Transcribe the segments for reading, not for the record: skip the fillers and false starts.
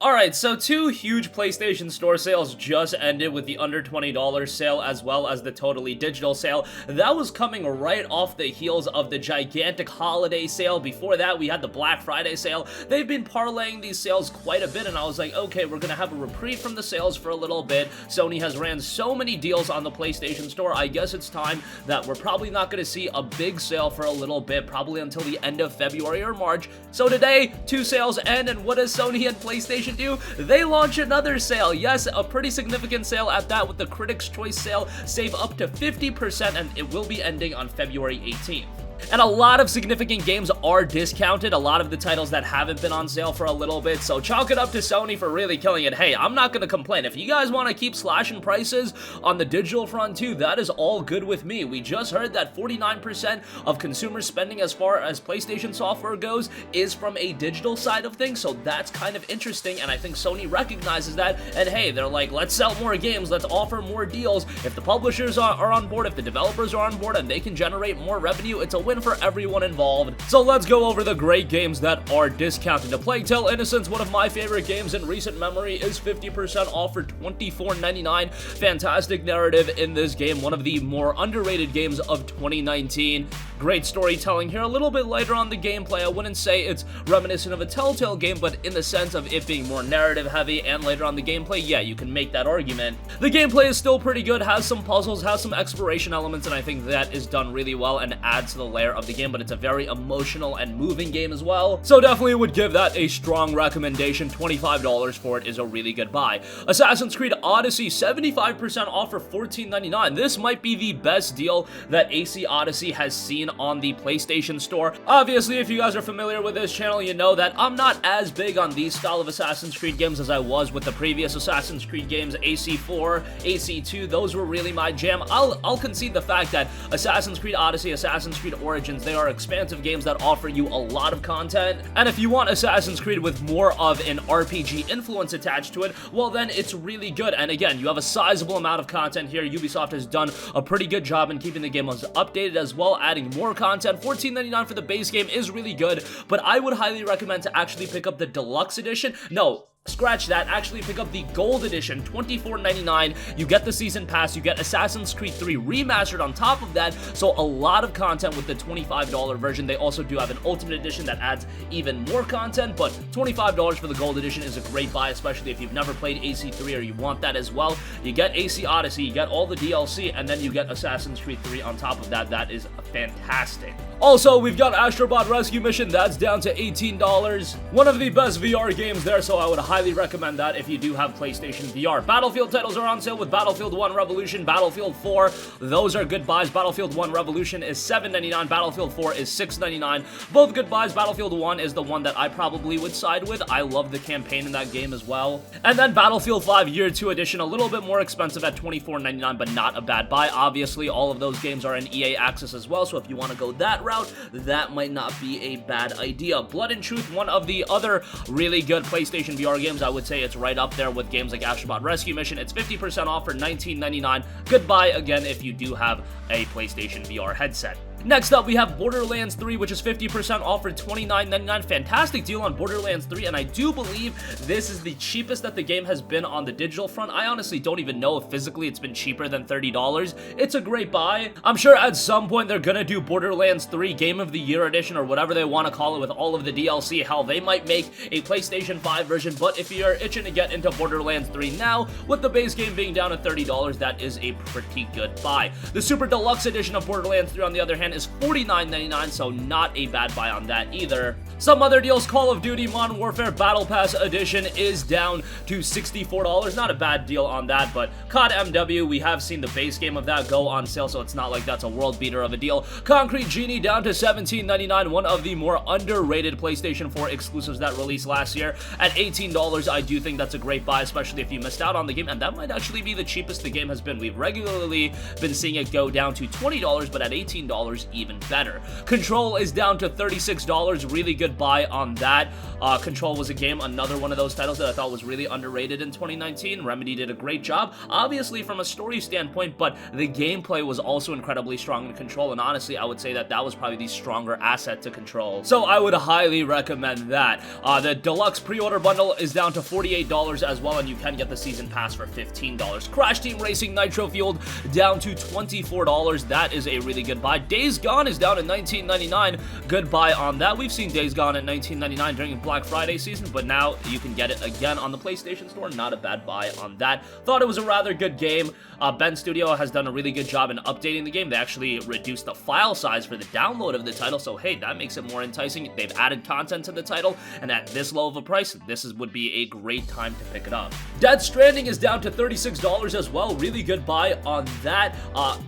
Alright, so two huge PlayStation Store sales just ended with the under $20 sale as well as the totally digital sale. That was coming right off the heels of the gigantic holiday sale. Before that, we had the Black Friday sale. They've been parlaying these sales quite a bit, and I was like, okay, we're gonna have a reprieve from the sales for a little bit. Sony has ran so many deals on the PlayStation Store. I guess it's time that we're probably not gonna see a big sale for a little bit, probably until the end of February or March. So today, two sales end, and what does Sony and PlayStation do? They launch another sale. Yes, a pretty significant sale at that, with the Critics' Choice sale. Save up to 50%, and it will be ending on February 18th. And a lot of significant games are discounted, a lot of the titles that haven't been on sale for a little bit, so chalk it up to Sony for really killing it. Hey, I'm not gonna complain. If you guys want to keep slashing prices on the digital front too, that is all good with me. We just heard that 49% of consumer spending as far as PlayStation software goes is from a digital side of things, so that's kind of interesting, and I think Sony recognizes that, and hey, they're like, let's sell more games, let's offer more deals. If the publishers are on board, if the developers are on board, and they can generate more revenue, it's a win for everyone involved. So let's go over the great games that are discounted. To Plague Tale Innocence, one of my favorite games in recent memory, is 50% off for $24.99. Fantastic narrative in this game, one of the more underrated games of 2019. Great storytelling here, a little bit lighter on the gameplay. I wouldn't say it's reminiscent of a Telltale game, but in the sense of it being more narrative heavy and later on the gameplay, yeah, you can make that argument. The gameplay is still pretty good, has some puzzles, has some exploration elements, and I think that is done really well and adds to the layer of the game, but it's a very emotional and moving game as well. So definitely would give that a strong recommendation. $25 for it is a really good buy. Assassin's Creed Odyssey, 75% off for $14.99. This might be the best deal that AC Odyssey has seen on the PlayStation Store. Obviously, if you guys are familiar with this channel, you know that I'm not as big on these style of Assassin's Creed games as I was with the previous Assassin's Creed games, AC4, AC2, those were really my jam. I'll concede the fact that Assassin's Creed Odyssey, Assassin's Creed Origins, they are expansive games that offer you a lot of content, and if you want Assassin's Creed with more of an RPG influence attached to it, well then it's really good. And again, you have a sizable amount of content here. Ubisoft has done a pretty good job in keeping the game updated as well, adding more content. $14.99 for the base game is really good, but I would highly recommend to actually pick up the deluxe edition. No, scratch that, actually pick up the gold edition, $24.99. You get the season pass, you get Assassin's Creed 3 remastered on top of that, so a lot of content with the $25 version. They also do have an ultimate edition that adds even more content, but $25 for the gold edition is a great buy, especially if you've never played AC3 or you want that as well. You get AC Odyssey, you get all the DLC, and then you get Assassin's Creed 3 on top of that. That is fantastic. Also, we've got Astra Rescue Mission, that's down to $18. One of the best VR games there, so I would highly recommend that if you do have PlayStation VR. Battlefield titles are on sale with Battlefield 1 Revolution, Battlefield 4. Those are good buys. Battlefield 1 Revolution is $7.99, Battlefield 4 is $6.99. Both good buys. Battlefield 1 is the one that I probably would side with. I love the campaign in that game as well. And then Battlefield 5 Year 2 Edition, a little bit more expensive at $24.99, but not a bad buy. Obviously, all of those games are in EA Access as well, so if you want to go that route, that might not be a bad idea. Blood and Truth, one of the other really good PlayStation VR games. I would say it's right up there with games like Astrobot Rescue Mission. It's 50% off for $19.99. Good buy, again, if you do have a PlayStation VR headset. Next up, we have Borderlands 3, which is 50% off for $29.99. Fantastic deal on Borderlands 3, and I do believe this is the cheapest that the game has been on the digital front. I honestly don't even know if physically it's been cheaper than $30. It's a great buy. I'm sure at some point they're gonna do Borderlands 3 Game of the Year Edition or whatever they want to call it with all of the DLC. Hell, they might make a PlayStation 5 version, but if you're itching to get into Borderlands 3 now, with the base game being down at $30, that is a pretty good buy. The Super Deluxe Edition of Borderlands 3, on the other hand, is $49.99, so not a bad buy on that either. Some other deals, Call of Duty Modern Warfare Battle Pass Edition is down to $64. Not a bad deal on that, but COD MW, we have seen the base game of that go on sale, so it's not like that's a world beater of a deal. Concrete Genie down to $17.99, one of the more underrated PlayStation 4 exclusives that released last year. At $18, I do think that's a great buy, especially if you missed out on the game, and that might actually be the cheapest the game has been. We've regularly been seeing it go down to $20, but at $18, even better. Control is down to $36, really good good buy on that. Control was a game, another one of those titles that I thought was really underrated in 2019. Remedy did a great job, obviously from a story standpoint, but the gameplay was also incredibly strong in Control, and honestly, I would say that that was probably the stronger asset to Control. So I would highly recommend that. The deluxe pre-order bundle is down to $48 as well, and you can get the season pass for $15. Crash Team Racing Nitro Fueled down to $24. That is a really good buy. Days Gone is down at $19.99. Good buy on that. We've seen Days Gone at $19.99 during Black Friday season, but now you can get it again on the PlayStation Store. Not a bad buy on that. Thought it was a rather good game. Ben Studio has done a really good job in updating the game. They actually reduced the file size for the download of the title, so hey, that makes it more enticing. They've added content to the title, and at this low of a price, would be a great time to pick it up. Dead Stranding is down to $36 as well. Really good buy on that.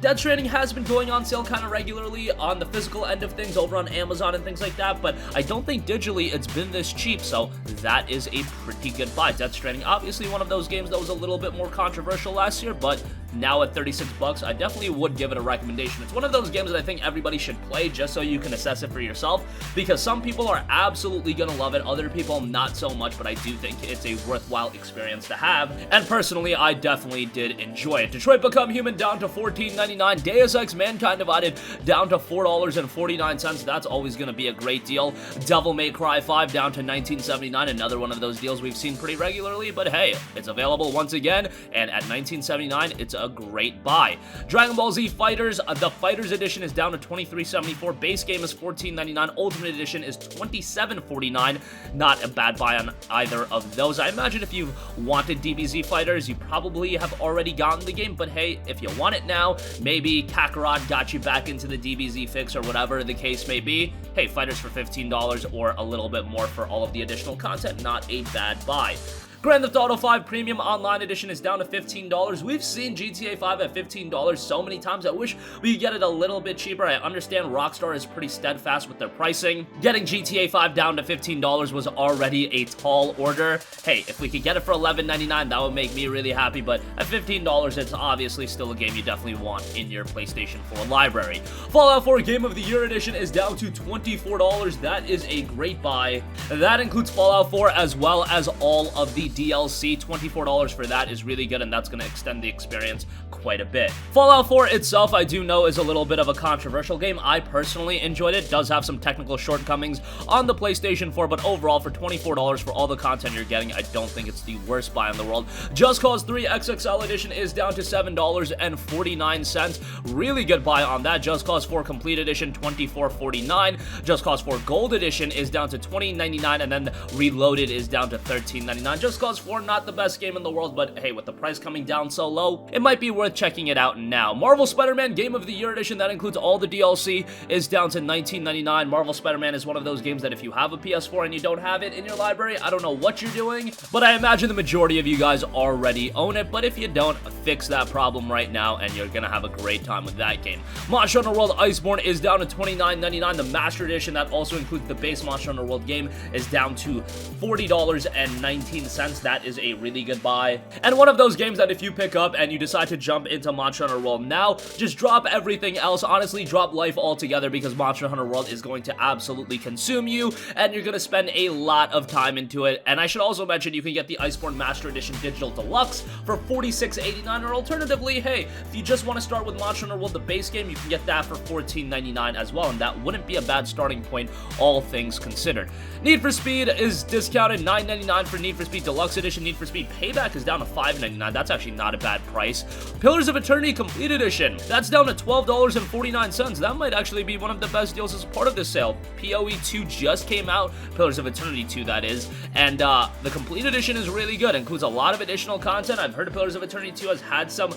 Dead Stranding has been going on sale kind of regularly on the physical end of things over on Amazon and things like that, but I don't think digitally it's been this cheap, so that is a pretty good buy. Dead Stranding, obviously one of those games that was a little bit more controversial last year, but now at $36, I definitely would give it a recommendation. It's one of those games that I think everybody should play just so you can assess it for yourself, because some people are absolutely gonna love it, other people not so much, but I do think it's a worthwhile experience to have, and personally, I definitely did enjoy it. Detroit Become Human down to $14.99. Deus Ex Mankind Divided down to $4.49. That's always gonna be a great deal. Devil May Cry 5 down to $19.79. Another one of those deals we've seen pretty regularly, but hey, it's available once again, and at $19.79, it's a great buy. Dragon Ball Z Fighters, the Fighters Edition is down to $23.74. Base game is $14.99. Ultimate Edition is $27.49. Not a bad buy on either of those. I imagine if you've wanted DBZ Fighters, you probably have already gotten the game, but hey, if you want it now, maybe Kakarot got you back into the DBZ fix or whatever the case may be. Hey, Fighters for $15 or a little bit more for all of the additional content, not a bad buy. Grand Theft Auto 5 Premium Online Edition is down to $15. We've seen GTA 5 at $15 so many times. I wish we could get it a little bit cheaper. I understand Rockstar is pretty steadfast with their pricing. Getting GTA 5 down to $15 was already a tall order. Hey, if we could get it for $11.99, that would make me really happy, but at $15, it's obviously still a game you definitely want in your PlayStation 4 library. Fallout 4 Game of the Year Edition is down to $24. That is a great buy. That includes Fallout 4 as well as all of the DLC. $24 for that is really good, and that's going to extend the experience quite a bit. Fallout 4 itself, I do know, is a little bit of a controversial game. I personally enjoyed it. It does have some technical shortcomings on the PlayStation 4, but overall, for $24 for all the content you're getting, I don't think it's the worst buy in the world. Just Cause 3 XXL Edition is down to $7.49. Really good buy on that. Just Cause 4 Complete Edition, $24.49. Just Cause 4 Gold Edition is down to $20.99, and then Reloaded is down to $13.99. Just Cause 4, not the best game in the world, but hey, with the price coming down so low, it might be worth checking it out now. Marvel Spider-Man Game of the Year Edition, that includes all the DLC, is down to $19.99. Marvel Spider-Man is one of those games that if you have a PS4 and you don't have it in your library, I don't know what you're doing, but I imagine the majority of you guys already own it, but if you don't, fix that problem right now, and you're gonna have a great time with that game. Monster Hunter World Iceborne is down to $29.99. The Master Edition, that also includes the base Monster Hunter World game, is down to $40.19. That is a really good buy, and one of those games that if you pick up and you decide to jump into Monster Hunter World now, just drop everything else. Honestly, drop life altogether, because Monster Hunter World is going to absolutely consume you, and you're going to spend a lot of time into it. And I should also mention you can get the Iceborne Master Edition Digital Deluxe for $46.89, or alternatively, hey, if you just want to start with Monster Hunter World, the base game, you can get that for $14.99 as well, and that wouldn't be a bad starting point, all things considered. Need for Speed is discounted $9.99 for Need for Speed Deluxe Edition. Need for Speed Payback is down to $5.99. That's actually not a bad price. Pillars of Eternity Complete Edition, that's down to $12.49. That might actually be one of the best deals as part of this sale. PoE 2 just came out, Pillars of Eternity 2 that is, and the Complete Edition is really good. It includes a lot of additional content. I've heard Pillars of Eternity 2 has had some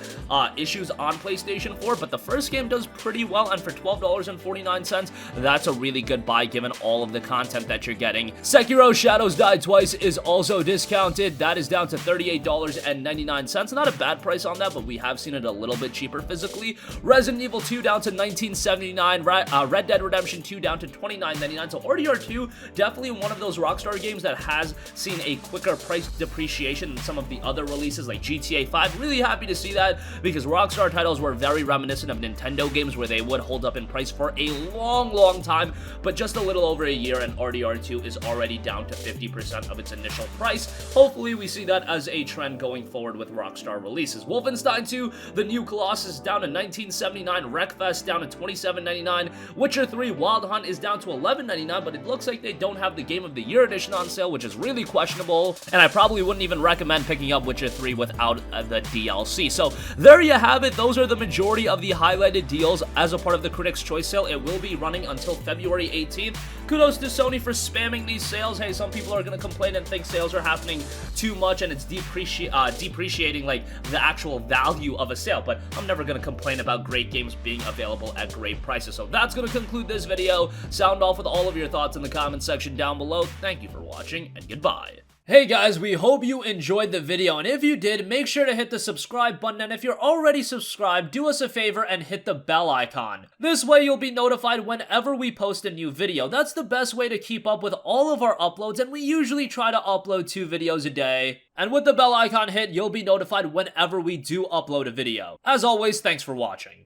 issues on PlayStation 4, but the first game does pretty well, and for $12.49, that's a really good buy given all of the content that you're getting. Sekiro Shadows Die Twice is also discounted discounted. That is down to $38.99. Not a bad price on that, but we have seen it a little bit cheaper physically. Resident Evil 2 down to $19.79. Red Dead Redemption 2 down to $29.99. So RDR2, definitely one of those Rockstar games that has seen a quicker price depreciation than some of the other releases like GTA 5. Really happy to see that, because Rockstar titles were very reminiscent of Nintendo games where they would hold up in price for a long time, but just a little over a year, and RDR2 is already down to 50% of its initial price. Hopefully we see that as a trend going forward with Rockstar releases. Wolfenstein 2, the New Colossus, down to $19.79, Wreckfest down to $27.99, Witcher 3 Wild Hunt is down to $11.99, but it looks like they don't have the Game of the Year edition on sale, which is really questionable, and I probably wouldn't even recommend picking up Witcher 3 without the DLC. So there you have it. Those are the majority of the highlighted deals as a part of the Critics' Choice sale. It will be running until February 18th. Kudos to Sony for spamming these sales. Hey, some people are going to complain and think sales are happening too much and it's depreciating like the actual value of a sale, but I'm never going to complain about great games being available at great prices. So that's going to conclude this video. Sound off with all of your thoughts in the comment section down below. Thank you for watching, and goodbye. Hey guys, we hope you enjoyed the video, and if you did, make sure to hit the subscribe button, and if you're already subscribed, do us a favor and hit the bell icon. This way you'll be notified whenever we post a new video. That's the best way to keep up with all of our uploads, and we usually try to upload 2 videos a day. And with the bell icon hit, you'll be notified whenever we do upload a video. As always, thanks for watching.